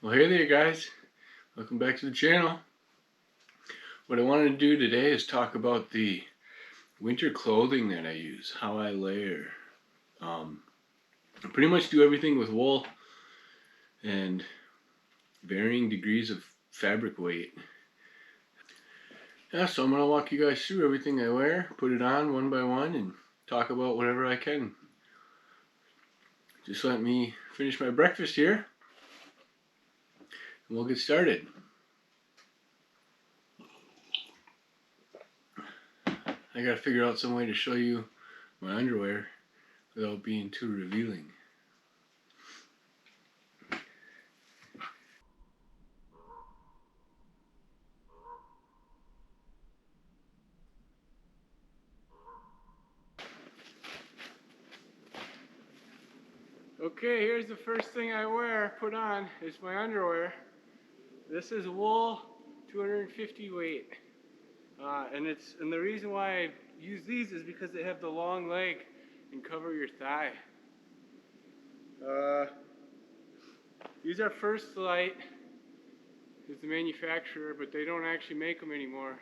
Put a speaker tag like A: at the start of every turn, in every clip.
A: Well, hey there guys, welcome back to the channel. What I wanted to do today is talk about the winter clothing that I use, how I layer. I pretty much do everything with wool and varying degrees of fabric weight. Yeah, so I'm going to walk you guys through everything I wear, put it on one by one, and talk about whatever I can. Just let me finish my breakfast here, and we'll get started. I gotta figure out some way to show you my underwear without being too revealing. Okay, here's the first thing I put on, is my underwear. This is wool, 250 weight. And the reason why I use these is because they have the long leg and cover your thigh. These are First Lite, is the manufacturer, but they don't actually make them anymore.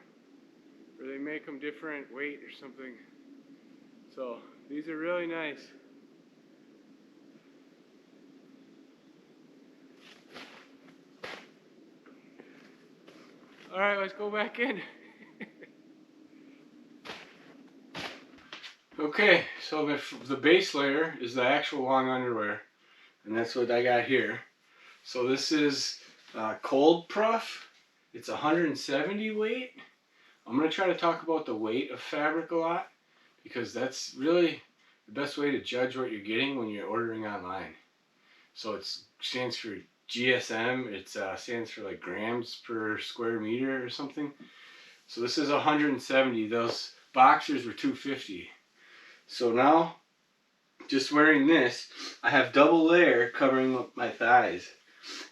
A: Or they make them different weight or something. So, these are really nice. Alright, let's go back in. Okay, so the base layer is the actual long underwear, and that's what I got here. So this is Coldpruf. It's 170 weight. I'm going to try to talk about the weight of fabric a lot, because that's really the best way to judge what you're getting when you're ordering online. So it stands for GSM. It stands for like grams per square meter or something. So this is 170. Those boxers were 250. So now, just wearing this, I have double layer covering my thighs.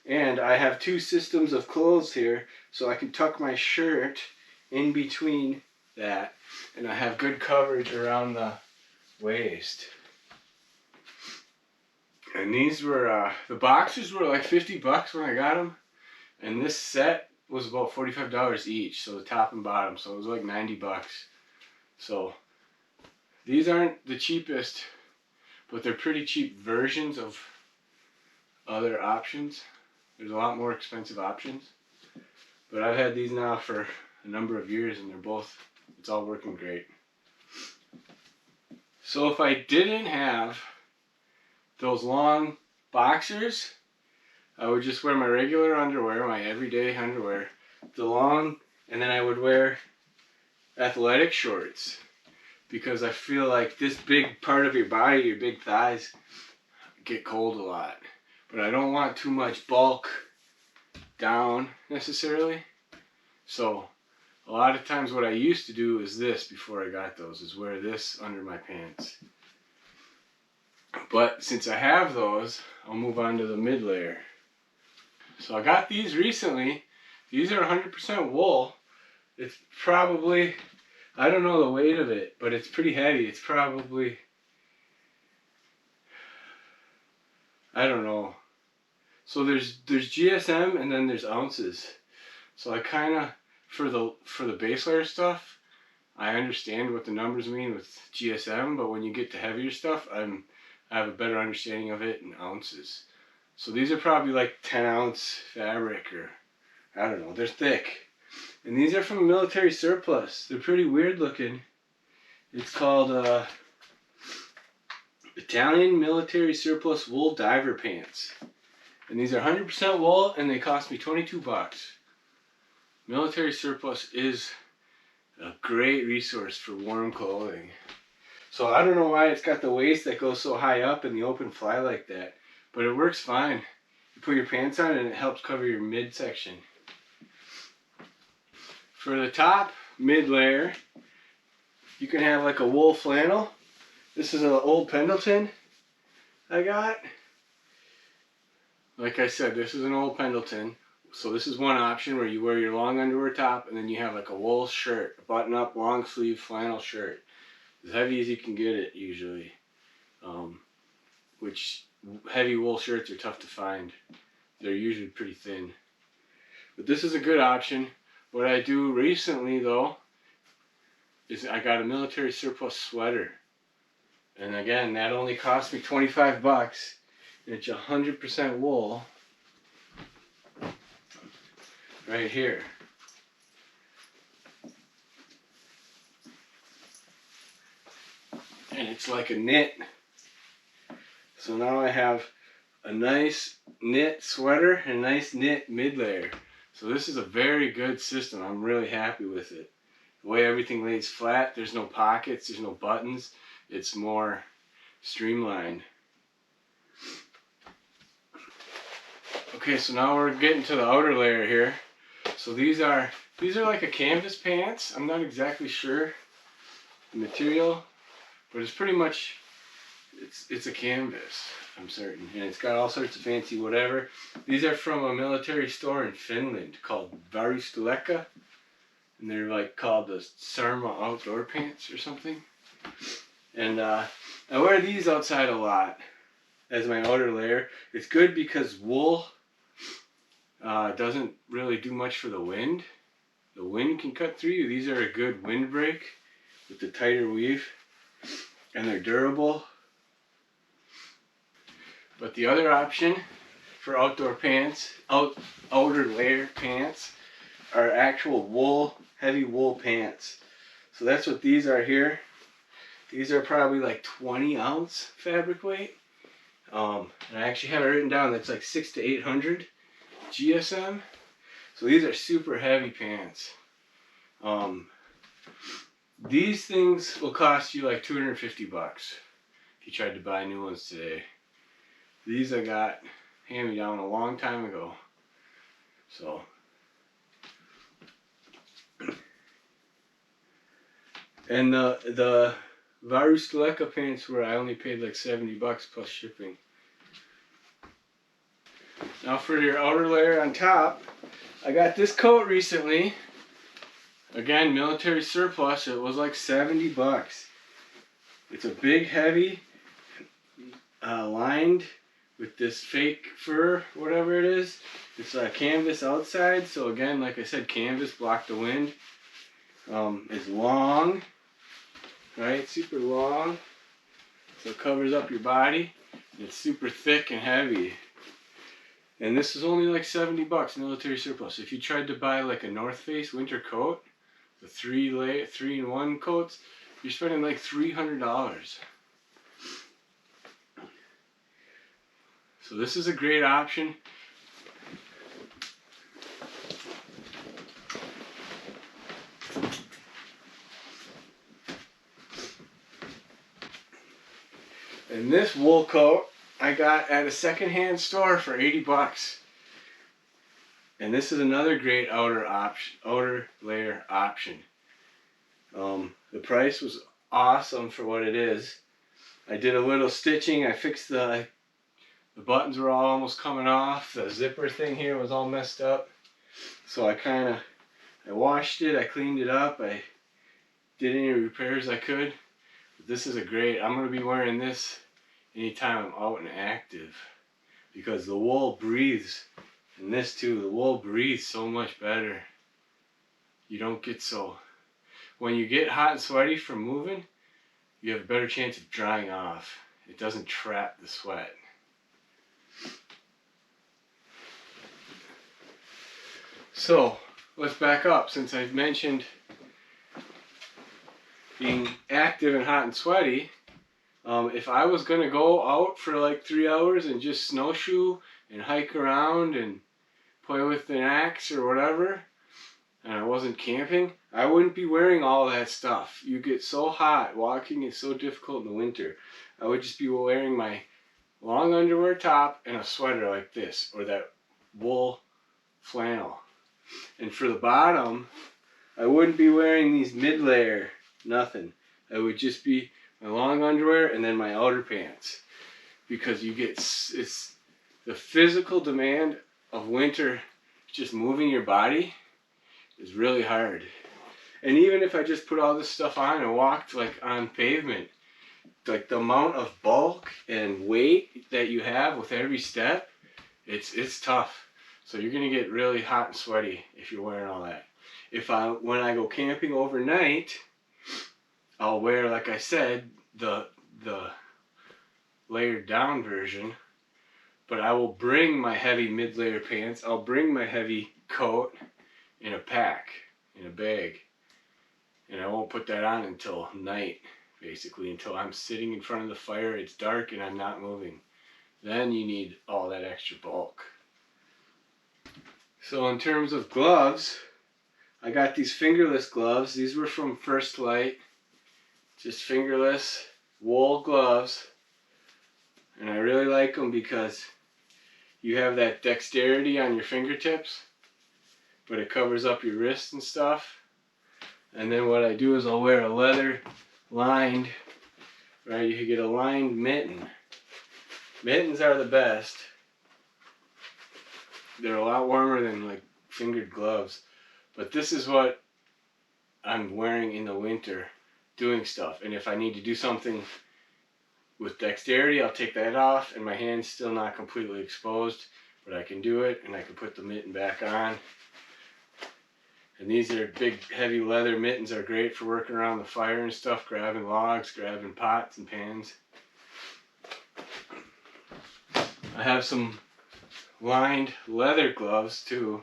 A: And I have two systems of clothes here, so I can tuck my shirt in between that. And I have good coverage around the waist. And these were, the boxers were like 50 bucks when I got them. And this set was about $45 each, so the top and bottom. So it was like 90 bucks. So these aren't the cheapest, but they're pretty cheap versions of other options. There's a lot more expensive options. But I've had these now for a number of years, and it's all working great. So if I didn't have those long boxers, I would just wear my regular underwear, my everyday underwear, the long, and then I would wear athletic shorts, because I feel like this big part of your body, your big thighs, get cold a lot. But I don't want too much bulk down necessarily. So a lot of times what I used to do is this before I got those, is wear this under my pants. But since I have those, I'll move on to the mid layer. So I got these recently. These are 100% wool. It's probably, I don't know the weight of it, but it's pretty heavy. It's probably, I don't know. So there's GSM and then there's ounces. So I kind of, for the base layer stuff, I understand what the numbers mean with GSM, but when you get to heavier stuff, I have a better understanding of it in ounces. So these are probably like 10 ounce fabric, or I don't know, they're thick. And these are from military surplus. They're pretty weird looking. It's called Italian military surplus wool diver pants. And these are 100% wool, and they cost me 22 bucks. Military surplus is a great resource for warm clothing. So I don't know why it's got the waist that goes so high up and the open fly like that, but it works fine. You put your pants on and it helps cover your midsection. For the top, mid layer, you can have like a wool flannel. This is an old Pendleton I got. Like I said, this is an old Pendleton. So this is one option where you wear your long underwear top, and then you have like a wool shirt, a button-up, long sleeve flannel shirt. As heavy as you can get it usually. Which heavy wool shirts are tough to find. they're usually pretty thin. But this is a good option. What I do recently though is I got a military surplus sweater. And again, that only cost me 25 bucks. And it's 100% wool. Right here. And it's like a knit. So now I have a nice knit sweater and a nice knit mid-layer. So this is a very good system. I'm really happy with it. The way everything lays flat, there's no pockets, there's no buttons. It's more streamlined. Okay, so now we're getting to the outer layer here. So these are like a canvas pants. I'm not exactly sure the material, but it's pretty much it's a canvas, I'm certain, and it's got all sorts of fancy whatever. These are from a military store in Finland called Varusteleka, and they're like called the Sarma outdoor pants or something. And I wear these outside a lot as my outer layer. It's good because wool doesn't really do much for the wind. The wind can cut through you. These are a good windbreak with the tighter weave, and they're durable. But the other option for outdoor pants, outer layer pants, are actual wool, heavy wool pants. So that's what these are here. These are probably like 20 ounce fabric weight. And I actually have it written down that's like 600 to 800 GSM. So these are super heavy pants. These things will cost you like 250 bucks if you tried to buy new ones today. These I got hand-me-down a long time ago. So and the Varusteleka pants where I only paid like 70 bucks plus shipping. Now for your outer layer on top, I got this coat recently. Again, military surplus. It was like 70 bucks. It's a big, heavy, lined with this fake fur, whatever it is. It's a canvas outside. So again, like I said, canvas block the wind. It's long, right? Super long. So it covers up your body. It's super thick and heavy. And this is only like 70 bucks military surplus. If you tried to buy like a North Face winter coat, the 3-in-1 coats, you're spending like $300. So this is a great option. And this wool coat I got at a secondhand store for 80 bucks. And this is another great outer layer option. The price was awesome for what it is. I did a little stitching. I fixed the buttons were all almost coming off. The zipper thing here was all messed up. So I washed it. I cleaned it up. I did any repairs I could. But this is I'm going to be wearing this anytime I'm out and active, because the wool breathes. And this too, the wool breathes so much better. You don't get so... When you get hot and sweaty from moving, you have a better chance of drying off. It doesn't trap the sweat. So, let's back up. Since I've mentioned being active and hot and sweaty, if I was going to go out for like 3 hours and just snowshoe and hike around and play with an axe or whatever, and I wasn't camping, I wouldn't be wearing all that stuff. You get so hot. Walking is so difficult in the winter. I would just be wearing my long underwear top and a sweater like this, or that wool flannel. And for the bottom, I wouldn't be wearing these mid-layer, nothing. I would just be my long underwear and then my outer pants. Because you get, it's the physical demand of winter, just moving your body, is really hard. And even if I just put all this stuff on and walked like on pavement, like the amount of bulk and weight that you have with every step It's tough. So you're gonna get really hot and sweaty if you're wearing all that. When I go camping overnight, I'll wear, like I said, the layered down version, but I will bring my heavy mid-layer pants. I'll bring my heavy coat in a pack, in a bag, and I won't put that on until night, basically, until I'm sitting in front of the fire, it's dark, and I'm not moving. Then you need all that extra bulk. So in terms of gloves, I got these fingerless gloves. These were from First Lite, just fingerless wool gloves, and I really like them because you have that dexterity on your fingertips, but it covers up your wrists and stuff. And then what I do is I'll wear a leather lined, right? You get a lined mitten. Mittens are the best. They're a lot warmer than like fingered gloves. But this is what I'm wearing in the winter, doing stuff. And if I need to do something with dexterity, I'll take that off, and my hand's still not completely exposed, but I can do it, and I can put the mitten back on. And these are big, heavy leather mittens, are great for working around the fire and stuff, grabbing logs, grabbing pots and pans. I have some lined leather gloves too,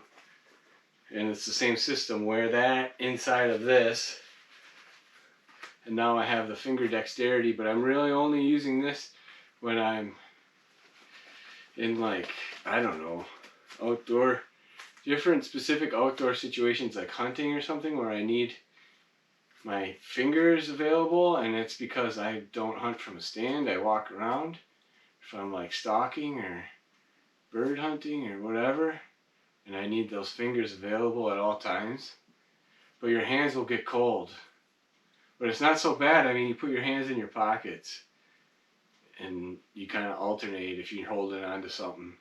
A: and it's the same system. Wear that inside of this, and now I have the finger dexterity, but I'm really only using this when I'm in, like, I don't know, outdoor, different specific outdoor situations like hunting or something where I need my fingers available, and it's because I don't hunt from a stand, I walk around. If I'm like stalking or bird hunting or whatever, and I need those fingers available at all times. But your hands will get cold. But it's not so bad. I mean, you put your hands in your pockets and you kind of alternate if you're holding on to something.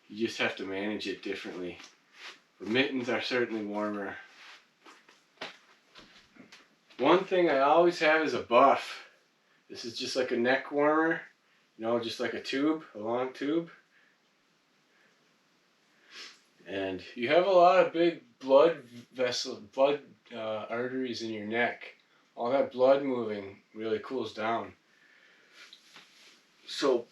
A: You just have to manage it differently. But mittens are certainly warmer. One thing I always have is a buff. This is just like a neck warmer, you know, just like a tube, a long tube. And you have a lot of big blood arteries in your neck. All that blood moving really cools down. So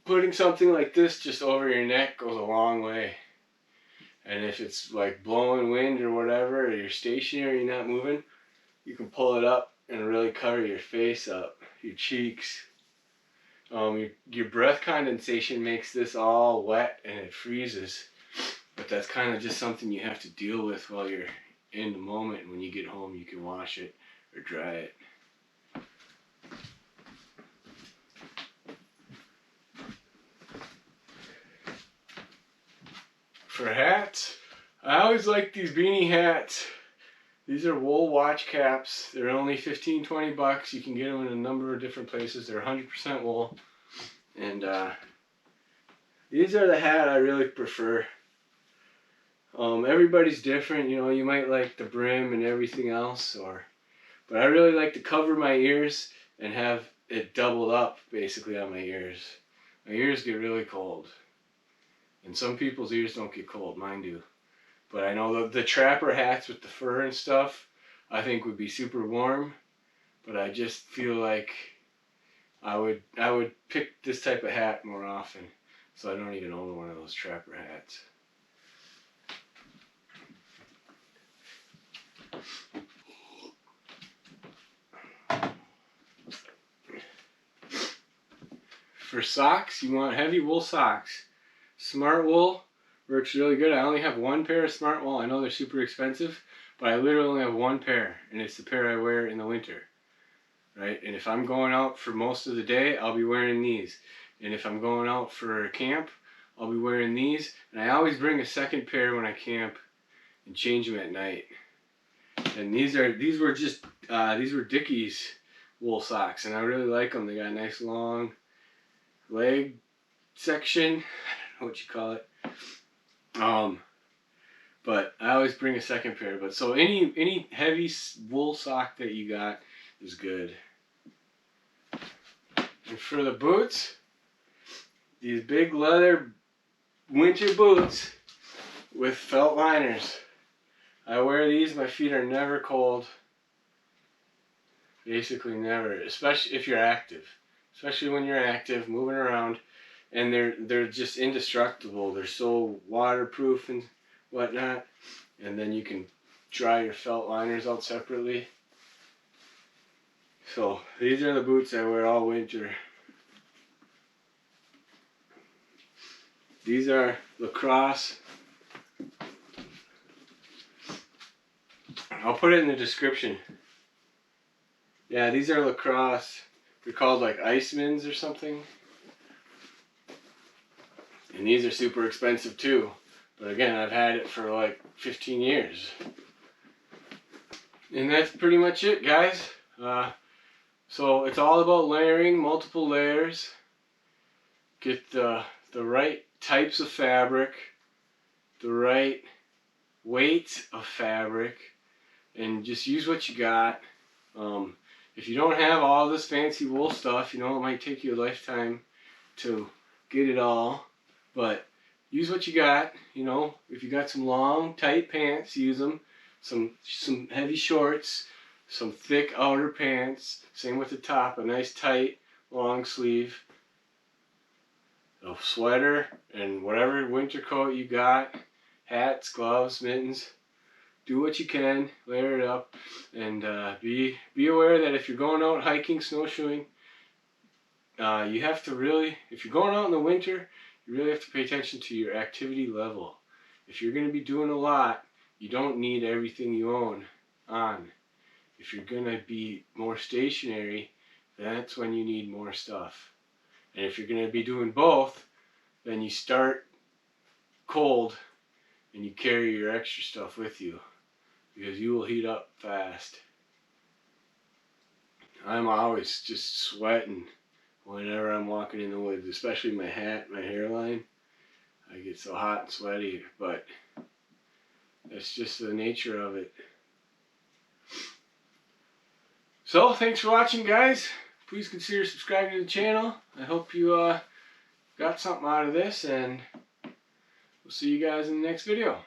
A: putting something like this just over your neck goes a long way. And if it's like blowing wind or whatever, or you're stationary, you're not moving, you can pull it up and really cover your face up, your cheeks. Your breath condensation makes this all wet and it freezes. But that's kind of just something you have to deal with while you're in the moment. And when you get home, you can wash it or dry it. For hats, I always like these beanie hats. These are wool watch caps. They're only 15-20 bucks. You can get them in a number of different places. They're 100% wool. And these are the hat I really prefer. Everybody's different, you know, you might like the brim and everything else, but I really like to cover my ears and have it doubled up basically on my ears. My ears get really cold. And some people's ears don't get cold, mine do. But I know the trapper hats with the fur and stuff, I think would be super warm, but I just feel like I would pick this type of hat more often, so I don't even own one of those trapper hats. For socks, you want heavy wool socks. Smart wool works really good. I only have one pair of smart wool. I know they're super expensive, but I literally only have one pair, and it's the pair I wear in the winter. Right? And if I'm going out for most of the day, I'll be wearing these. And if I'm going out for camp, I'll be wearing these. And I always bring a second pair when I camp and change them at night. And these were Dickies wool socks, and I really like them. They got a nice long leg section. I don't know what you call it. But I always bring a second pair. But so any heavy wool sock that you got is good. And for the boots, these big leather winter boots with felt liners. I wear these, my feet are never cold. Basically never, especially if you're active. Especially when you're active, moving around, and they're just indestructible. They're so waterproof and whatnot. And then you can dry your felt liners out separately. So these are the boots I wear all winter. These are Lacrosse. I'll put it in the description. Yeah, these are Lacrosse. They're called like Icemans or something. And these are super expensive too. But again, I've had it for like 15 years. And that's pretty much it, guys. So it's all about layering, multiple layers. Get the right types of fabric, the right weight of fabric, and just use what you got. If you don't have all this fancy wool stuff, you know, it might take you a lifetime to get it all, but use what you got. You know, if you got some long, tight pants, use them. Some heavy shorts, some thick outer pants, same with the top, a nice tight long sleeve, a sweater, and whatever winter coat you got, hats, gloves, mittens. Do what you can, layer it up, and be aware that if you're going out hiking, snowshoeing, you have to really, if you're going out in the winter, you really have to pay attention to your activity level. If you're going to be doing a lot, you don't need everything you own on. If you're going to be more stationary, that's when you need more stuff. And if you're going to be doing both, then you start cold and you carry your extra stuff with you, because you will heat up fast. I'm always just sweating whenever I'm walking in the woods, especially my hat, my hairline. I get so hot and sweaty, but that's just the nature of it. So, thanks for watching, guys. Please consider subscribing to the channel. I hope you got something out of this, and we'll see you guys in the next video.